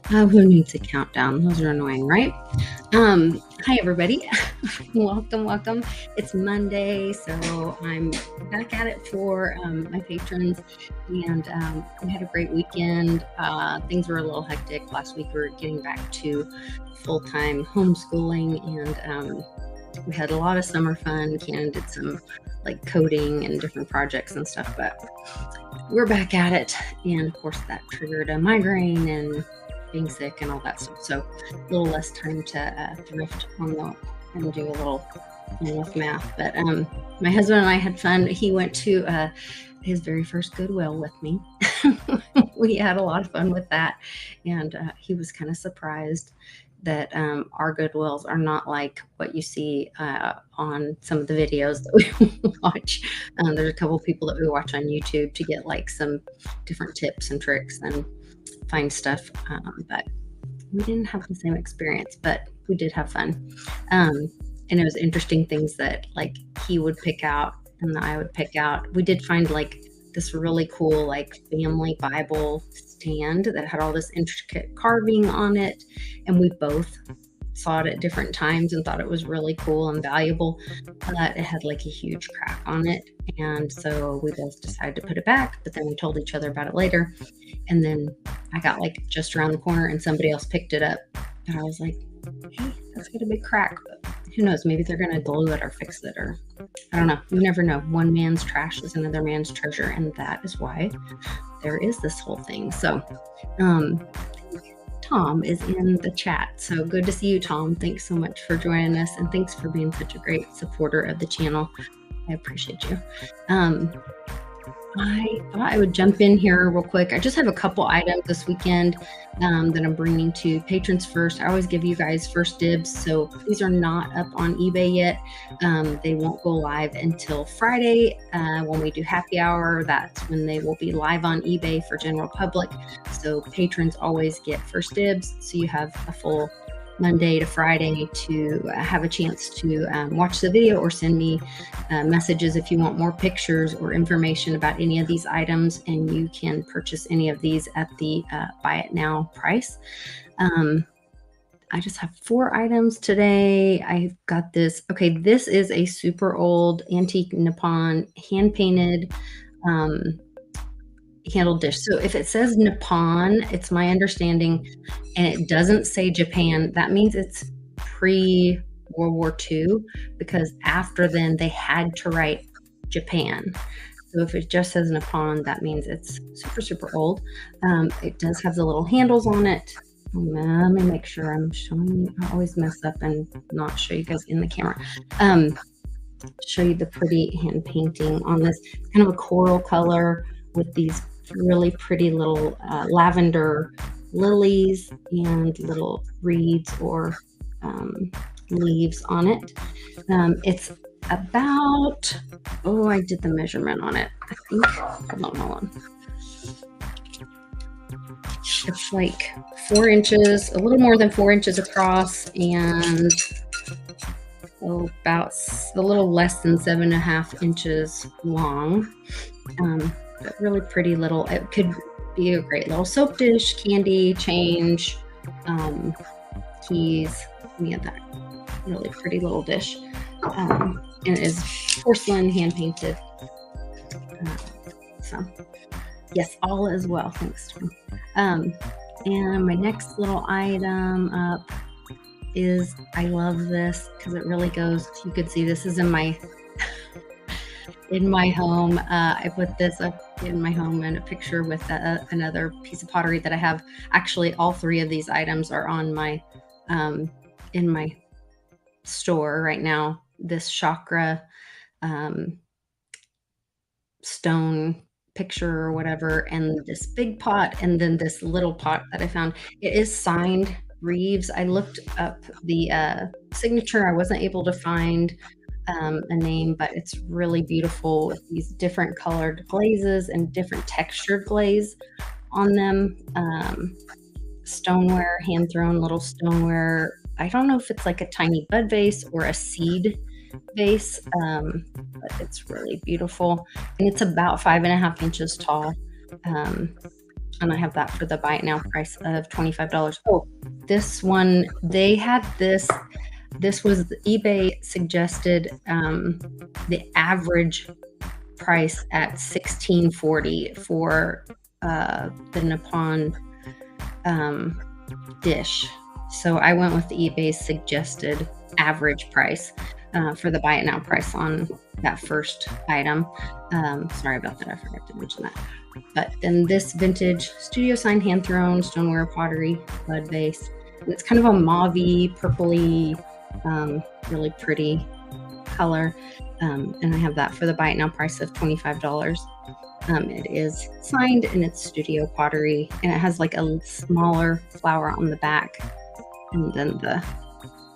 Who needs a countdown? Those are annoying, right? Hi, everybody. Welcome. It's Monday, so I'm back at it for my patrons, and we had a great weekend. Things were a little hectic. Last week we were getting back to full-time homeschooling, and we had a lot of summer fun. Ken did some like coding and different projects and stuff, but we're back at it. And of course that triggered a migraine and being sick and all that stuff. So a little less time to thrift on and do a little with math. But my husband and I had fun. He went to his very first Goodwill with me. We had a lot of fun with that. And he was kind of surprised that our Goodwills are not like what you see on some of the videos that we watch. There's a couple people that we watch on YouTube to get like some different tips and tricks and find stuff, but we didn't have the same experience, but we did have fun. And it was interesting things that like he would pick out and I would pick out. We did find like this really cool like family Bible stand that had all this intricate carving on it, and we both saw it at different times and thought it was really cool and valuable, but it had like a huge crack on it, and so we both decided to put it back. But then we told each other about it later, and then I got like just around the corner and somebody else picked it up, and I was like, hey, that's got a big crack, but who knows, maybe they're gonna glue it or fix it, or I don't know. You never know. One man's trash is another man's treasure, and that is why there is this whole thing. So Tom is in the chat. So good to see you, Tom. Thanks so much for joining us, and thanks for being such a great supporter of the channel. I appreciate you. I thought I would jump in here real quick. I just have a couple items this weekend that I'm bringing to patrons first. I always give you guys first dibs, so these are not up on eBay yet. They won't go live until Friday when we do happy hour. That's when they will be live on eBay for general public. So patrons always get first dibs, so you have a full Monday to Friday to have a chance to watch the video or send me messages if you want more pictures or information about any of these items, and you can purchase any of these at the buy it now price. I just have 4 items today. I've got this. Okay, this is a super old antique Nippon hand painted handle dish. So if it says Nippon, it's my understanding, and it doesn't say Japan, that means it's pre-World War II, because after then they had to write Japan. So if it just says Nippon, that means it's super, super old. It does have the little handles on it. Let me make sure I'm showing you. I always mess up and not show you guys in the camera. Show you the pretty hand painting on this. It's kind of a coral color with these really pretty little lavender lilies and little reeds or leaves on it. It's about, I did the measurement on it, I think. Hold on. It's like 4 inches, a little more than 4 inches across, and about a little less than 7.5 inches long. But really pretty little. It could be a great little soap dish, candy, change, keys. We have that really pretty little dish, and it is porcelain, hand painted. So yes, all is well. Thanks, Tom. And my next little item up is, I love this because it really goes. You could see this is in my home. I put this up in my home in a picture with another piece of pottery that I have. Actually, all 3 of these items are on my in my store right now. This chakra stone picture or whatever, and this big pot, and then this little pot that I found. It is signed Reeves. I looked up the signature. I wasn't able to find a name, but it's really beautiful with these different colored glazes and different textured glaze on them. Stoneware, hand thrown little stoneware. I don't know if it's like a tiny bud vase or a seed vase, but it's really beautiful, and it's about 5.5 inches tall. And I have that for the buy it now price of $25. Oh, this one, they had this. This was eBay suggested the average price at $16.40 for the Nippon dish. So I went with the eBay suggested average price for the buy it now price on that first item. Sorry about that, I forgot to mention that. But then this vintage studio sign hand thrown stoneware pottery lead base. And it's kind of a mauvey, purpley, really pretty color. And I have that for the buy it now price of $25. It is signed and it's studio pottery, and it has like a smaller flower on the back, and then the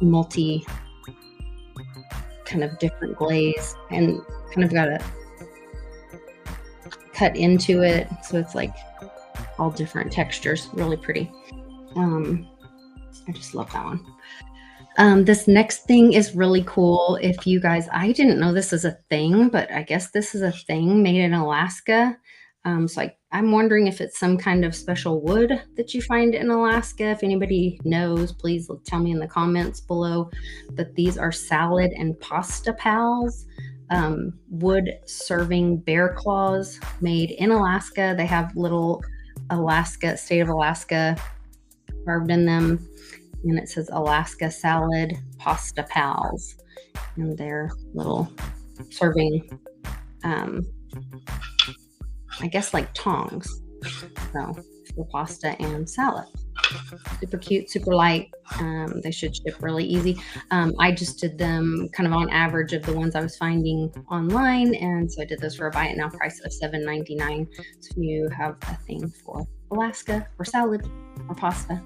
multi kind of different glaze, and kind of got a cut into it, so it's like all different textures, really pretty. I just love that one. This next thing is really cool. If you guys, I didn't know this is a thing, but I guess this is a thing made in Alaska. So I'm wondering if it's some kind of special wood that you find in Alaska. If anybody knows, please tell me in the comments below. But these are salad and pasta pals, wood serving bear claws made in Alaska. They have little state of Alaska carved in them. And it says Alaska Salad Pasta Pals, and they're little serving, I guess like tongs, so for pasta and salad. Super cute, super light. They should ship really easy. I just did them kind of on average of the ones I was finding online, and so I did this for a buy it now price of $7.99. So if you have a thing for Alaska or salad or pasta,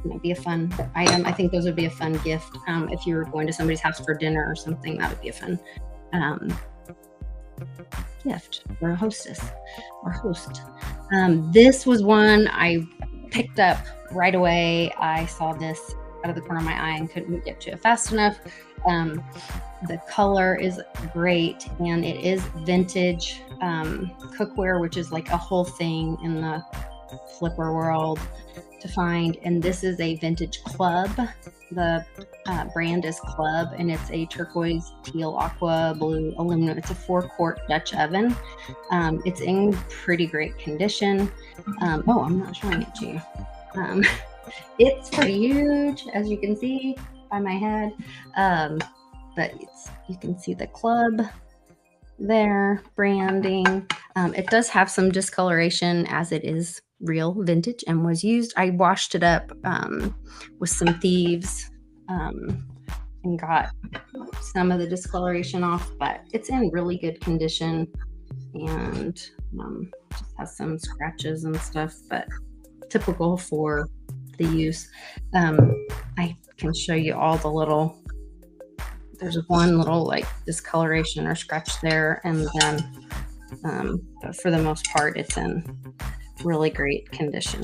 might be a fun item. I think those would be a fun gift. If you were going to somebody's house for dinner or something, that would be a fun gift for a hostess or host. This was one I picked up right away. I saw this out of the corner of my eye and couldn't get to it fast enough. The color is great, and it is vintage cookware, which is like a whole thing in the flipper world to find. And this is a vintage club. The brand is Club, and it's a turquoise, teal, aqua, blue, aluminum. It's a 4-quart Dutch oven. It's in pretty great condition. Oh, I'm not showing it to you. It's pretty huge, as you can see by my head. But you can see the Club there, branding. It does have some discoloration, as it is real vintage and was used. I washed it up with some thieves and got some of the discoloration off, but it's in really good condition, and just has some scratches and stuff, but typical for the use. I can show you all the little, there's one little like discoloration or scratch there, and then but for the most part it's in really great condition.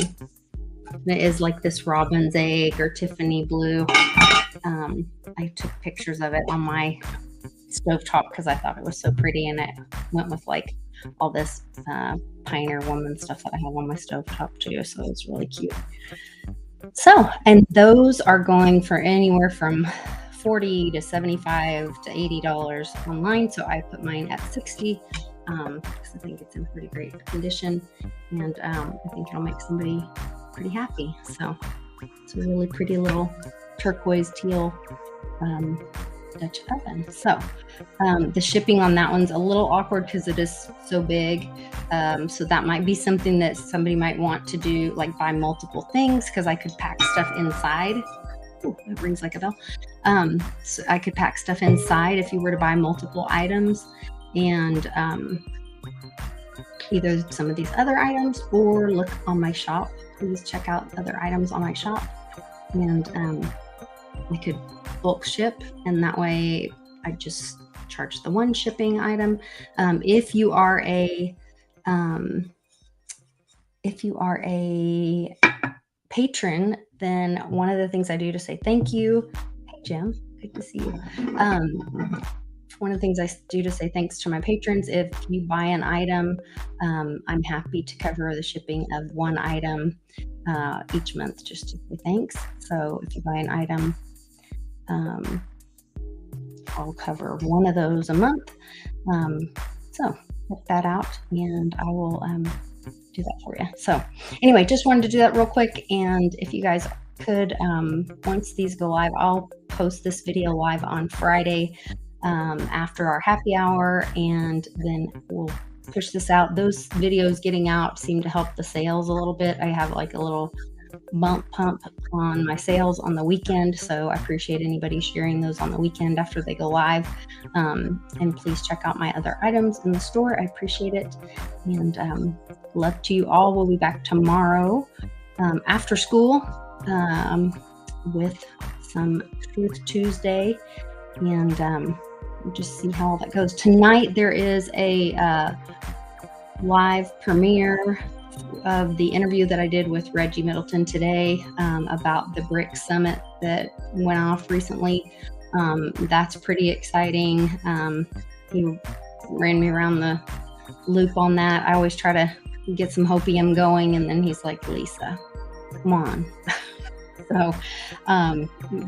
It is like this robin's egg or Tiffany blue. I took pictures of it on my stovetop because I thought it was so pretty, and it went with like all this Pioneer Woman stuff that I have on my stovetop too, so it's really cute. So, and those are going for anywhere from $40 to $75 to $80 online, so I put mine at $60 because I think it's in pretty great condition, and I think it'll make somebody pretty happy. So it's a really pretty little turquoise teal Dutch oven. So the shipping on that one's a little awkward because it is so big. So that might be something that somebody might want to do, like buy multiple things, because I could pack stuff inside. Ooh, that rings like a bell. So I could pack stuff inside if you were to buy multiple items, and either some of these other items or look on my shop. Please check out other items on my shop, and I could bulk ship, and that way I just charge the one shipping item. If you are a patron, then one of the things I do to say thank you. Hey Jim, good to see you. one of the things I do to say thanks to my patrons, if you buy an item, I'm happy to cover the shipping of one item each month just to say thanks. So if you buy an item, I'll cover one of those a month. So check that out, and I will do that for you. So anyway, just wanted to do that real quick. And if you guys could, once these go live, I'll post this video live on Friday after our happy hour, and then we'll push this out. Those videos getting out seem to help the sales a little bit. I have like a little pump on my sales on the weekend, so I appreciate anybody sharing those on the weekend after they go live. And please check out my other items in the store. I appreciate it, and love to you all. We'll be back tomorrow after school with some Truth Tuesday, and just see how all that goes. Tonight there is a live premiere of the interview that I did with Reggie Middleton today about the BRIC Summit that went off recently. That's pretty exciting. He ran me around the loop on that. I always try to get some hopium going, and then he's like, Lisa, come on. So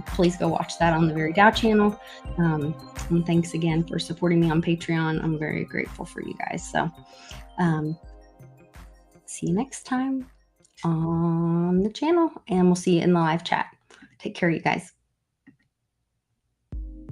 please go watch that on the Very Dow channel. And thanks again for supporting me on Patreon. I'm very grateful for you guys. So see you next time on the channel, and we'll see you in the live chat. Take care, you guys.